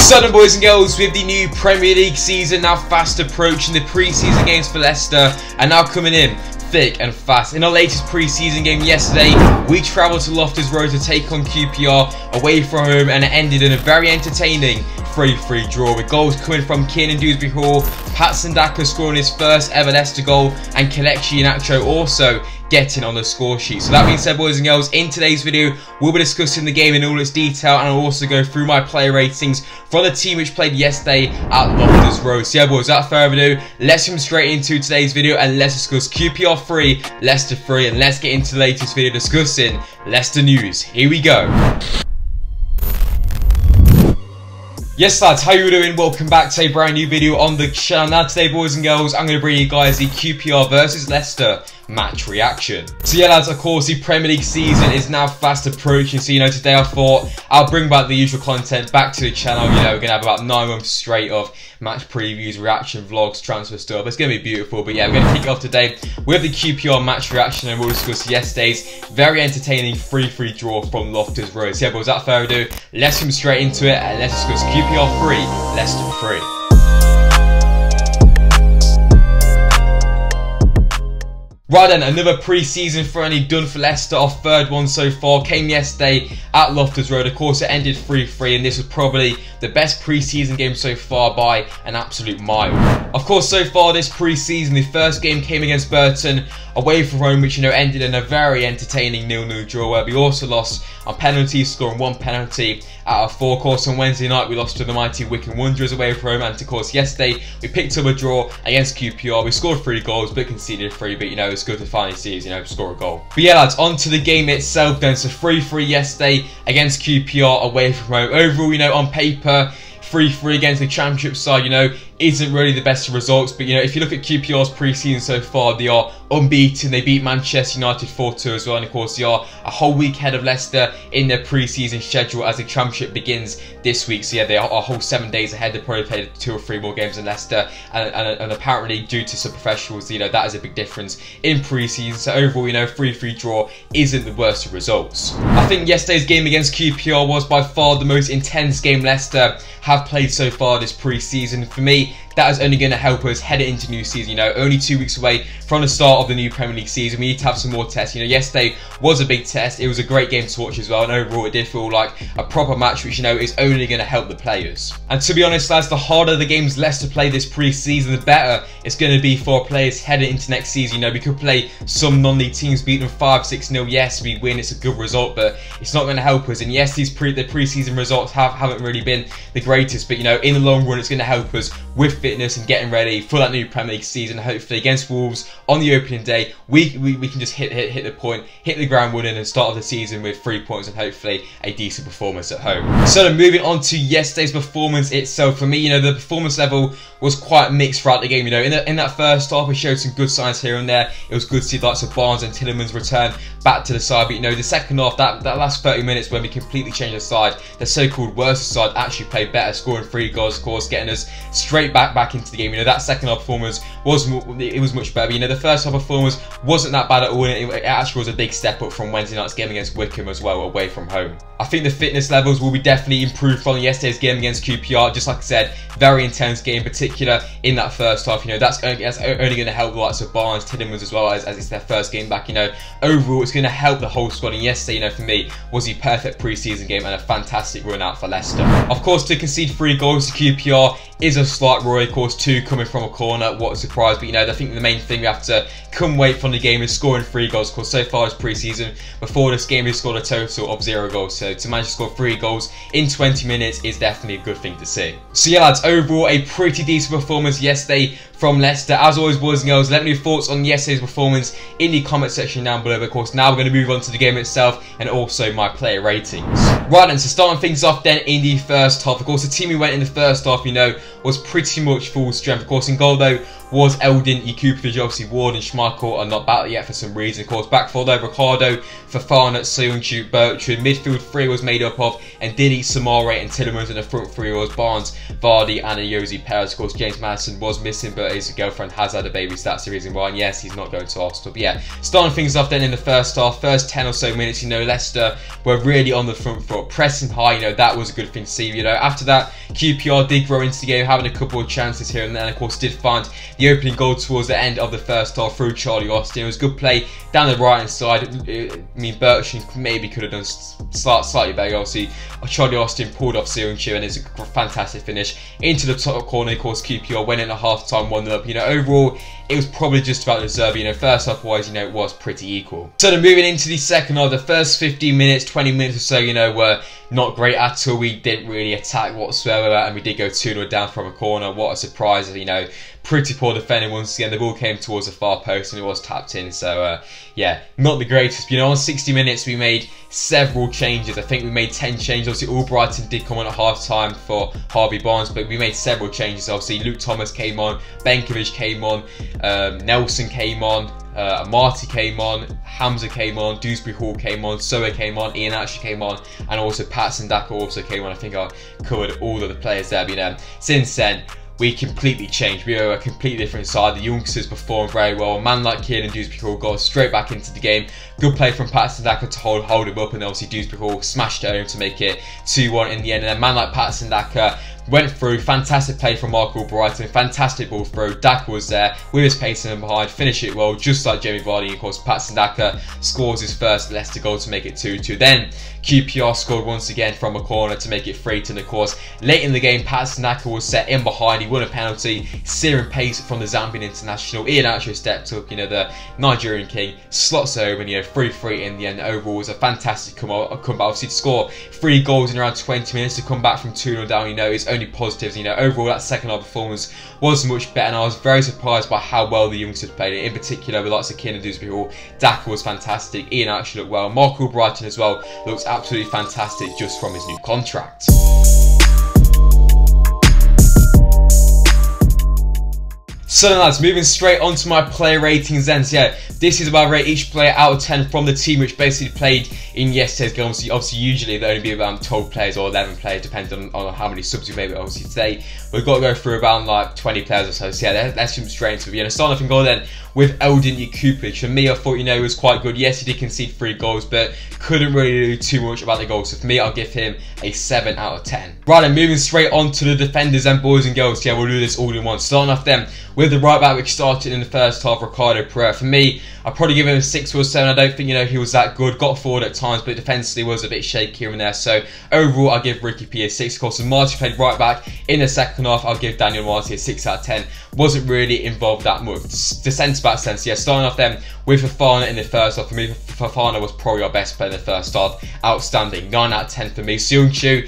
So then, boys and girls, with the new Premier League season now fast approaching, the pre-season games for Leicester are now coming in thick and fast. In our latest pre-season game yesterday, we travelled to Leicester Road to take on QPR away from home, and it ended in a very entertaining 3-3 draw, with goals coming from Keirnan Dewsbury, Patson Daka scoring his first ever Leicester goal, and Kelechi Iheanacho also getting on the score sheet. So that being said, boys and girls, in today's video we'll be discussing the game in all its detail, and I'll also go through my player ratings for the team which played yesterday at Leicester Road. So yeah, boys, without further ado, let's jump straight into today's video and let's discuss QPR 3, Leicester 3, and let's get into the latest video discussing Leicester news. Here we go. Yes lads, how you doing? Welcome back to a brand new video on the channel. Now today, boys and girls, I'm going to bring you guys the QPR versus Leicester match reaction. So yeah lads, of course the Premier League season is now fast approaching, so today I thought I'll bring back the usual content back to the channel. We're going to have about 9 months straight of match previews, reaction vlogs, transfer stuff. It's going to be beautiful, but yeah, we're going to kick it off today with the QPR match reaction, and we'll discuss yesterday's very entertaining 3-3 draw from Leicester Road. So yeah, but without further ado, let's jump straight into it and let's discuss QPR 3, Leicester 3. Right then, another pre-season friendly done for Leicester. Our third one so far came yesterday at Leicester Road. Of course, it ended 3-3, and this was probably the best pre-season game so far by an absolute mile. Of course, so far this pre-season, the first game came against Burton away from home, which ended in a very entertaining 0-0 draw, where we also lost on penalties, scoring 1 penalty out of 4. Of course, on Wednesday night we lost to the mighty Wycombe Wanderers away from home, and of course yesterday we picked up a draw against QPR. We scored 3 goals but conceded 3, but it's good to finally see score a goal. But yeah lads, on to the game itself then. So 3-3 yesterday against QPR away from home. Overall, on paper, 3-3 against the Championship side, isn't really the best of results, but if you look at QPR's pre-season so far, they are unbeaten. They beat Manchester United 4-2 as well, and of course they are a whole week ahead of Leicester in their pre-season schedule as the Championship begins this week. So yeah, they are a whole 7 days ahead. They probably played 2 or 3 more games than Leicester, and apparently due to some professionals, that is a big difference in pre-season. So overall, 3-3 draw isn't the worst of results. I think yesterday's game against QPR was by far the most intense game Leicester have played so far this pre-season. For me, that is only going to help us head into new season. Only 2 weeks away from the start of the new Premier League season. We need to have some more tests. Yesterday was a big test. It was a great game to watch as well, and overall it did feel like a proper match, which is only going to help the players. And to be honest lads, the harder the games Leicester play this pre-season, the better it's going to be for players heading into next season. We could play some non-league teams, beat them 5-6-0. Yes, we win, it's a good result, but it's not going to help us. And yes, the pre-season results haven't really been the greatest, but in the long run it's going to help us with fitness and getting ready for that new Premier League season. Hopefully against Wolves on the opening day, we can just hit the ground running and start off the season with 3 points and hopefully a decent performance at home. So then moving on to yesterday's performance itself, for me, the performance level was quite mixed throughout the game. In that first half we showed some good signs here and there. It was good to see the likes of Barnes and Tielemans return back to the side, but the second half, that last 30 minutes when we completely changed the side, the so-called worst side actually played better, scoring 3 goals, of course, getting us straight back into the game. That second half performance was much better. The first half performance wasn't that bad at all, and it actually was a big step up from Wednesday night's game against Wycombe as well, away from home. I think the fitness levels will be definitely improved following yesterday's game against QPR. Just like I said, very intense game, in particular in that first half. That's only going to help the likes of Barnes, Tielemans as well, as it's their first game back. Overall it's going to help the whole squad. And yesterday, for me, was the perfect pre-season game and a fantastic run out for Leicester. Of course, to concede 3 goals to QPR is a slight worry. Of course, 2 coming from a corner, what a surprise. But I think the main thing we have to come away from the game is scoring 3 goals. Of course, so far this pre-season, before this game, we've scored a total of 0 goals. So to manage to score 3 goals in 20 minutes is definitely a good thing to see. So yeah lads, overall a pretty decent performance yesterday from Leicester. As always, boys and girls, let me know your thoughts on yesterday's performance in the comment section down below. But of course, now we're going to move on to the game itself and also my player ratings. Right then, so starting things off then in the first half. Of course, the team we went in the first half, was pretty much full strength. Of course, in goal though was Eldin Yekupic. Obviously, Ward and Schmeichel are not back yet for some reason. Of course, back four though, Ricardo, Fofana, Soyuncu, Bertrand. Midfield three was made up of Ndidi, Samare and Tielemans, and the front three was Barnes, Vardy and Ayoze Perez. Of course, James Maddison was missing, but his girlfriend has had a baby, so that's the reason why. And yes, he's not going to Arsenal. But yeah, starting things off then in the first half, first 10 or so minutes, you know, Leicester were really on the front foot, pressing high. You know, that was a good thing to see. You know, after that, QPR did grow into the game, having a couple of chances here and then. Of course, did find the opening goal towards the end of the first half through Charlie Austin. It was good play down the right hand side. I mean, Bertrand maybe could have done slightly better. Obviously, Charlie Austin pulled off Soyuncu, and it's a fantastic finish into the top corner. Of course, QPR went in at half time 1-0 up. You know, overall, it was probably just about deserved. You know, first half wise, you know, it was pretty equal. So then moving into the second half, the first 15 minutes, 20 minutes or so, you know, were not great at all. We didn't really attack whatsoever, and we did go 2-0 down from a corner. What a surprise, you know. Pretty poor defending once again. The ball came towards the far post and it was tapped in. So yeah, not the greatest. You know, on 60 minutes we made several changes. I think we made 10 changes. Obviously, Albrighton did come on at half time for Harvey Barnes, but we made several changes. Obviously, Luke Thomas came on, Benkovic came on, Nelson came on, Marty came on, Hamza came on, Dewsbury Hall came on, Soa came on, Iheanacho came on, and also Patson Daka also came on. I think I covered all of the players there. But, you know, since then, we completely changed. We were a completely different side. The youngsters performed very well. A man like Keirnan Dewsbury got straight back into the game. Good play from Patson Daka to hold him up, and obviously Dewsbury smashed it home to make it 2-1 in the end. And a man like Patson Daka went through. Fantastic play from Mark Albrighton. Fantastic ball through. Daka was there with his pace in behind. Finish it well, just like Jamie Vardy. Of course, Patson Daka scores his first Leicester goal to make it 2-2. Then QPR scored once again from a corner to make it 3-2. And of course, late in the game, Patson Daka was set in behind. He won a penalty. Searing pace from the Zambian international. Iheanacho stepped up. You know, the Nigerian king slots over, and you know, 3-3 in the end. Overall, was a fantastic comeback. Obviously, to score 3 goals in around 20 minutes to come back from 2-0 down, you know, it's only positives. You know, overall, that second half performance was much better, and I was very surprised by how well the youngsters played it. In particular, with lots of Keirnan Dewsbury, Daka was fantastic. Iheanacho looked well. Mark Albrighton as well looks absolutely fantastic just from his new contract. So then, lads, moving straight on to my player ratings then. So yeah, this is where I rate each player out of 10 from the team which basically played in yesterday's game. Obviously usually there only be around 12 players or 11 players, depending on how many subs we made. But obviously today we've got to go through around like 20 players or so. So yeah, let's jump straight into it. You know, starting off in goal then with Eldin Yekupic. For me, I thought, you know, he was quite good. Yes, he did concede 3 goals, but couldn't really do too much about the goals. So for me, I'll give him a 7 out of 10. Right, then moving straight on to the defenders and boys and girls. So yeah, we'll do this all in one. Starting off then with the right back, which started in the first half, Ricardo Pereira. For me, I'd probably give him a 6 or 7. I don't think, you know, he was that good. Got forward at times, but defensively was a bit shaky here and there. So overall, I'll give Ricky P a 6. Of course, and Marty played right back in the second half. I'll give Daniel Marty a 6 out of 10. Wasn't really involved that much. The centre back sense, yeah. Starting off then with Fofana in the first half. For me, Fofana was probably our best player in the first half. Outstanding, 9 out of 10 for me. Soyuncu,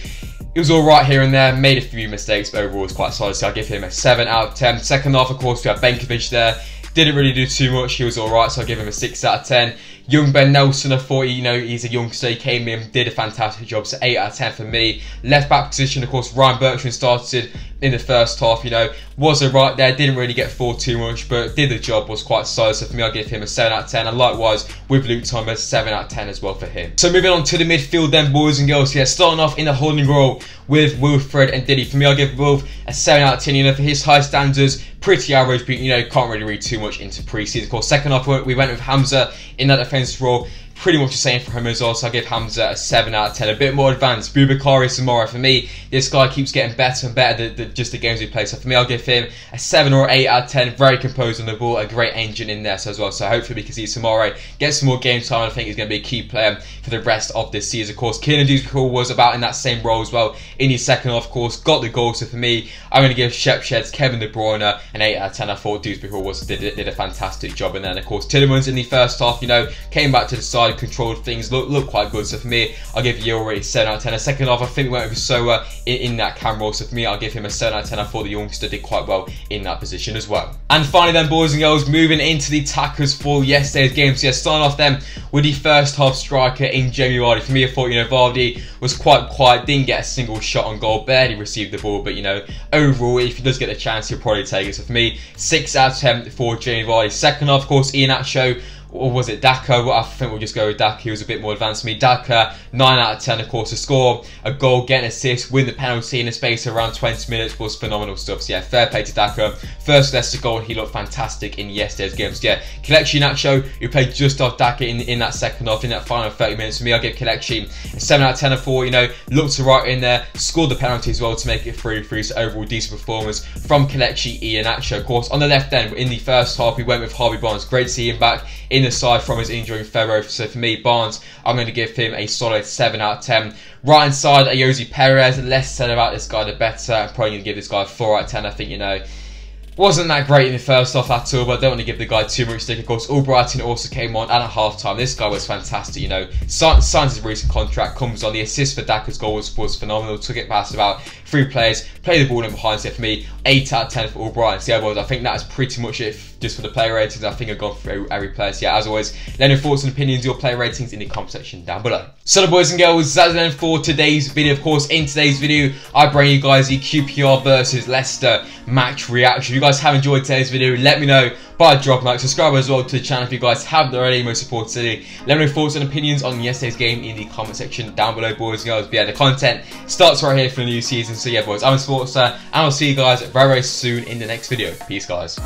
it was alright here and there, made a few mistakes, but overall was quite solid, so I'll give him a 7 out of 10. Second half, of course, we had Benkovic there. Didn't really do too much, he was alright, so I'll give him a 6 out of 10. Young Ben Nelson, I thought, you know, he's a youngster, he came in, did a fantastic job, so 8 out of 10 for me. Left back position, of course, Ryan Bertrand started in the first half, you know, was alright there, didn't really get forward too much, but did the job, was quite solid, so for me, I'll give him a 7 out of 10, and likewise, with Luke Thomas, 7 out of 10 as well for him. So moving on to the midfield then, boys and girls, yeah, starting off in the holding role with Wilfred and Ndidi. For me, I'll give Wilf a 7 out of 10, you know, for his high standards, pretty average, but, you know, can't really read too much into pre-season. Of course, second half, we went with Hamza in that defensive role. Pretty much the same for him as well, so I give Hamza a 7 out of 10. A bit more advanced. Boubakary Samara, for me, this guy keeps getting better and better just the games we play. So for me, I'll give him a 7 or 8 out of 10. Very composed on the ball, a great engine in there as well. So hopefully we can see Samara get some more game time. I think he's going to be a key player for the rest of this season. Of course, Keirnan Dewsbury was about in that same role as well in his second half. Of course, got the goal. So for me, I'm going to give Shepsheds, Kevin De Bruyne an 8 out of 10. I thought Dewsbury did a fantastic job. And then, of course, Tielemans in the first half, you know, came back to the side. United controlled things, looked quite good. So for me, I'll give Yuri a 7 out of 10. A second half, I think we went with Soa in that camera role. So for me, I'll give him a 7 out of 10. I thought the youngster did quite well in that position as well. And finally then, boys and girls, moving into the tackles for yesterday's game. So yeah, starting off then with the first half striker in Jamie Vardy. For me, I thought, Vardy was quite quiet, didn't get a single shot on goal, barely received the ball, but overall, if he does get the chance, he'll probably take it. So for me, 6 out of 10 for Jamie Vardy. Second half, of course, Iheanacho, or was it Daka? Well, I think we'll just go with Daka. He was a bit more advanced than me. Daka, 9 out of 10, of course, to score a goal, get an assist, win the penalty in a space of around 20 minutes was phenomenal stuff. So yeah, fair play to Daka. First Leicester goal, he looked fantastic in yesterday's game. So yeah, Kelechi Iheanacho, who played just off Daka in that second half, in that final 30 minutes. For me, I'll give Kelechi a 7 out of 10 for, looked right in there, scored the penalty as well to make it 3-3. So overall, decent performance from Kelechi Iheanacho. Of course, on the left end, in the first half, we went with Harvey Barnes. Great to see him back in the side from his injury in February. So for me, Barnes, I'm going to give him a solid 7 out of 10. Right hand side, Ayoze Perez. The less said about this guy, the better. I'm probably going to give this guy a 4 out of 10. I think, wasn't that great in the first half at all, but I don't want to give the guy too much stick. Of course, Albrighton also came on, and at half-time, this guy was fantastic, signs his recent contract, comes on. The assist for Daka's goal was phenomenal, took it past about 3 players, played the ball in behind. So for me, 8 out of 10 for Albrighton. So yeah, boys, I think that is pretty much it just for the player ratings. I think I've gone through every player. So yeah, as always, let me know your thoughts and opinions, your player ratings in the comment section down below. So boys and girls, that's it for today's video. Of course, in today's video, I bring you guys the QPR versus Leicester match reaction. If you guys have enjoyed today's video, let me know by dropping a like, subscribe as well to the channel if you guys haven't already. Most important today, let me know your thoughts and opinions on yesterday's game in the comment section down below, boys and girls. But yeah, the content starts right here for the new season. So yeah, boys, I'm Sportsa, and I'll see you guys very, very soon in the next video. Peace, guys.